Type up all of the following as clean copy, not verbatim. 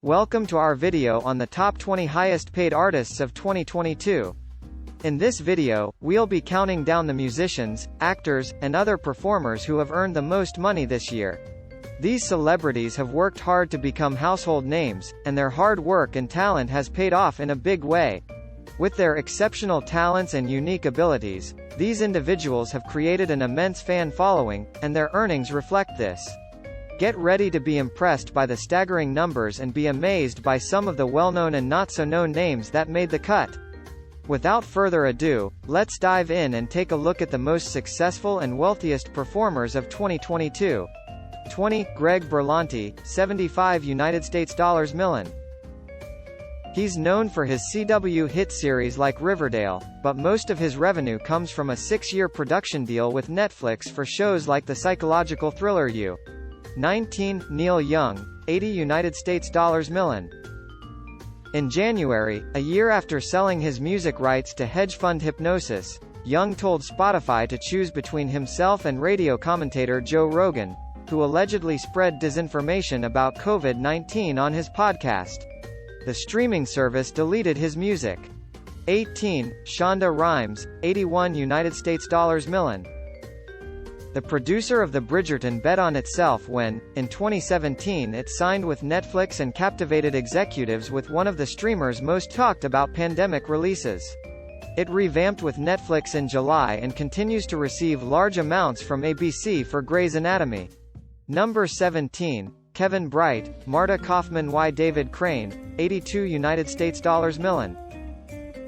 Welcome to our video on the top 20 highest paid artists of 2022. In this video, we'll be counting down the musicians, actors, and other performers who have earned the most money this year. These celebrities have worked hard to become household names, and their hard work and talent has paid off in a big way. With their exceptional talents and unique abilities, these individuals have created an immense fan following, and their earnings reflect this. Get ready to be impressed by the staggering numbers and be amazed by some of the well-known and not-so-known names that made the cut. Without further ado, let's dive in and take a look at the most successful and wealthiest performers of 2022. 20. Greg Berlanti, $75 US million. He's known for his CW hit series like Riverdale, but most of his revenue comes from a 6-year production deal with Netflix for shows like the psychological thriller You. 19. Neil Young, $80 US million. In January, a year after selling his music rights to hedge fund Hipgnosis, Young told Spotify to choose between himself and radio commentator Joe Rogan, who allegedly spread disinformation about COVID-19 on his podcast. The streaming service deleted his music. 18. Shonda Rhimes, $81 US million. The producer of The Bridgerton bet on itself when, in 2017, it signed with Netflix and captivated executives with one of the streamer's most talked about pandemic releases. It revamped with Netflix in July and continues to receive large amounts from ABC for Grey's Anatomy. Number 17. Kevin Bright, Marta Kaufman y David Crane, $82 million.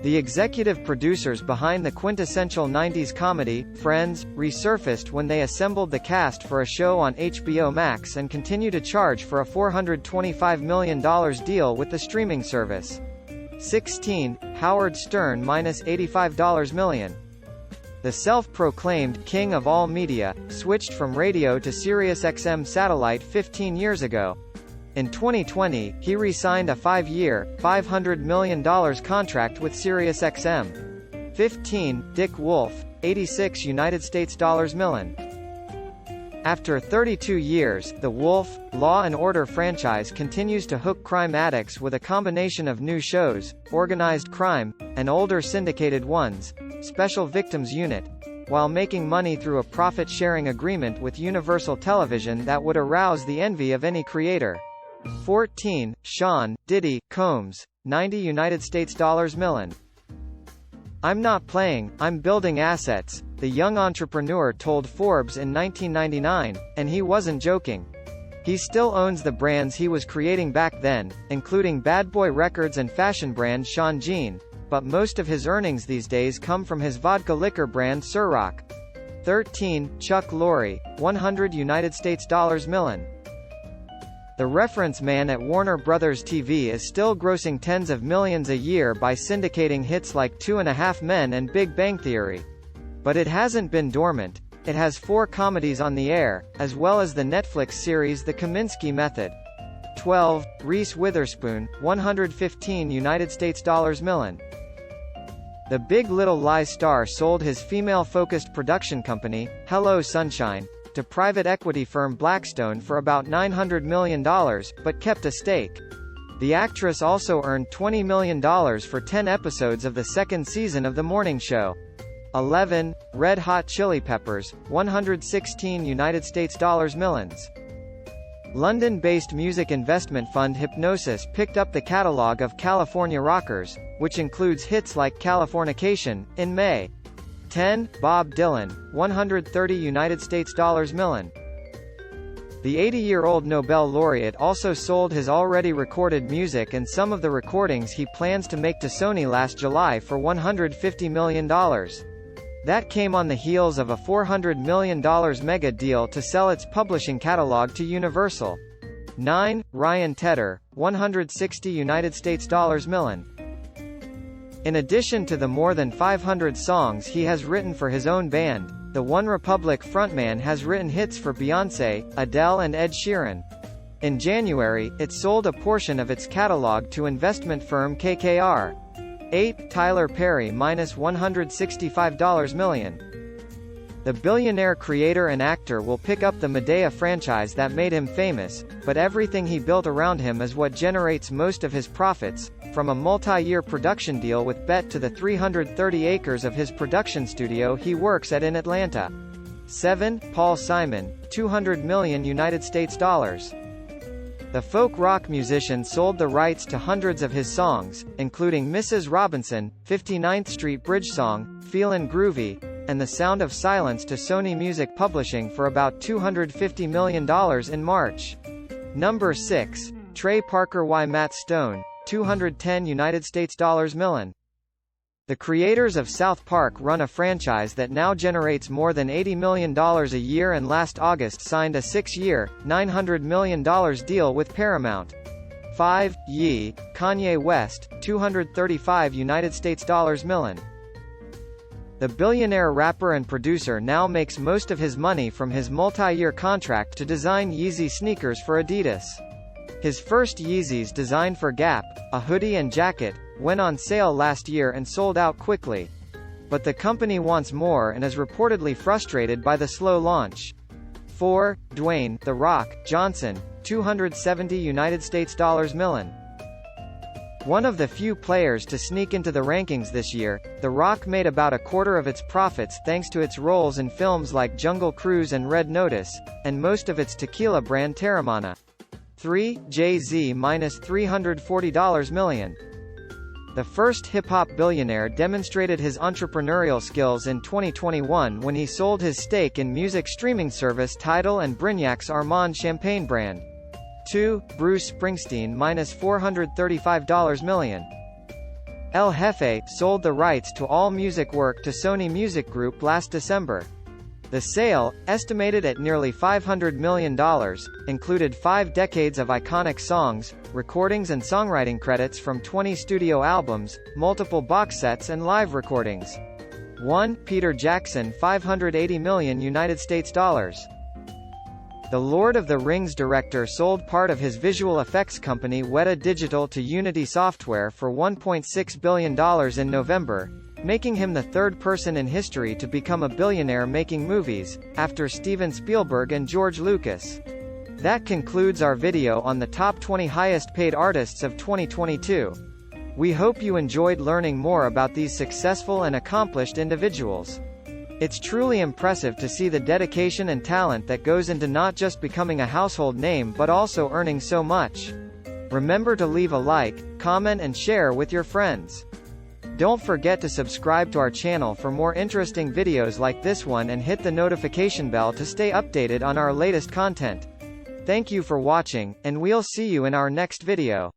The executive producers behind the quintessential 90s comedy, Friends, resurfaced when they assembled the cast for a show on HBO Max and continue to charge for a $425 million deal with the streaming service. 16. Howard Stern $85 million. The self-proclaimed king of all media, switched from radio to SiriusXM satellite 15 years ago. In 2020, he re-signed a 5-year, $500 million contract with SiriusXM. 15. Dick Wolf, $86 million. After 32 years, the Wolf, Law & Order franchise continues to hook crime addicts with a combination of new shows, organized crime, and older syndicated ones, Special Victims Unit, while making money through a profit-sharing agreement with Universal Television that would arouse the envy of any creator. 14. Sean Diddy Combs, $90 million. I'm not playing, I'm building assets, the young entrepreneur told Forbes in 1999, and he wasn't joking. He still owns the brands he was creating back then, including Bad Boy Records and fashion brand Sean Jean, but most of his earnings these days come from his vodka liquor brand Ciroc. 13. Chuck Lorre, $100 million. The reference man at Warner Bros. TV is still grossing tens of millions a year by syndicating hits like 2.5 Men and Big Bang Theory. But it hasn't been dormant. It has 4 comedies on the air, as well as the Netflix series The Kominsky Method. 12. Reese Witherspoon, $115 million. The Big Little Lies star sold his female-focused production company, Hello Sunshine, to private equity firm Blackstone for about $900 million, but kept a stake. The actress also earned $20 million for 10 episodes of the second season of The Morning Show. 11. Red Hot Chili Peppers, $116 million. London-based music investment fund Hipgnosis picked up the catalog of California rockers, which includes hits like Californication, in May. 10. Bob Dylan, $130 million. The 80-year-old Nobel laureate also sold his already recorded music and some of the recordings he plans to make to Sony last July for $150 million. That came on the heels of a $400 million mega deal to sell its publishing catalog to Universal. 9. Ryan Tedder, $160 million. In addition to the more than 500 songs he has written for his own band, the OneRepublic frontman has written hits for Beyoncé, Adele and Ed Sheeran. In January, it sold a portion of its catalog to investment firm KKR. 8. Tyler Perry $165 million. The billionaire creator and actor will pick up the Medea franchise that made him famous, but everything he built around him is what generates most of his profits, from a multi-year production deal with BET to the 330 acres of his production studio he works at in Atlanta. 7. Paul Simon, $200 million United States dollars. The folk rock musician sold the rights to hundreds of his songs, including Mrs. Robinson, 59th Street Bridge Song, Feelin' Groovy, and The Sound of Silence to Sony Music Publishing for about $250 million in March. Number 6. Trey Parker. Why Matt Stone, $210 United States dollars million. The creators of South Park run a franchise that now generates more than $80 million a year and last August signed a 6-year, $900 million deal with Paramount. 5. Ye, Kanye West, $235 United States dollars million. The billionaire rapper and producer now makes most of his money from his multi-year contract to design Yeezy sneakers for Adidas. His first Yeezys, designed for Gap, a hoodie and jacket, went on sale last year and sold out quickly. But the company wants more and is reportedly frustrated by the slow launch. 4. Dwayne "The Rock" Johnson, $270 United States dollars million. One of the few players to sneak into the rankings this year, The Rock made about a quarter of its profits thanks to its roles in films like Jungle Cruise and Red Notice, and most of its tequila brand Teremana. 3. Jay-Z $340 million. The first hip-hop billionaire demonstrated his entrepreneurial skills in 2021 when he sold his stake in music streaming service Tidal and Brignac's Armand Champagne brand. 2. Bruce Springsteen $435 million. El Jefe sold the rights to all music work to Sony Music Group last December. The sale, estimated at nearly $500 million, included 5 decades of iconic songs, recordings and songwriting credits from 20 studio albums, multiple box sets and live recordings. 1. Peter Jackson $580 million United States dollars. The Lord of the Rings director sold part of his visual effects company Weta Digital to Unity Software for $1.6 billion in November, making him the third person in history to become a billionaire making movies, after Steven Spielberg and George Lucas. That concludes our video on the top 20 highest paid artists of 2022. We hope you enjoyed learning more about these successful and accomplished individuals. It's truly impressive to see the dedication and talent that goes into not just becoming a household name but also earning so much. Remember to leave a like, comment and share with your friends. Don't forget to subscribe to our channel for more interesting videos like this one and hit the notification bell to stay updated on our latest content. Thank you for watching, and we'll see you in our next video.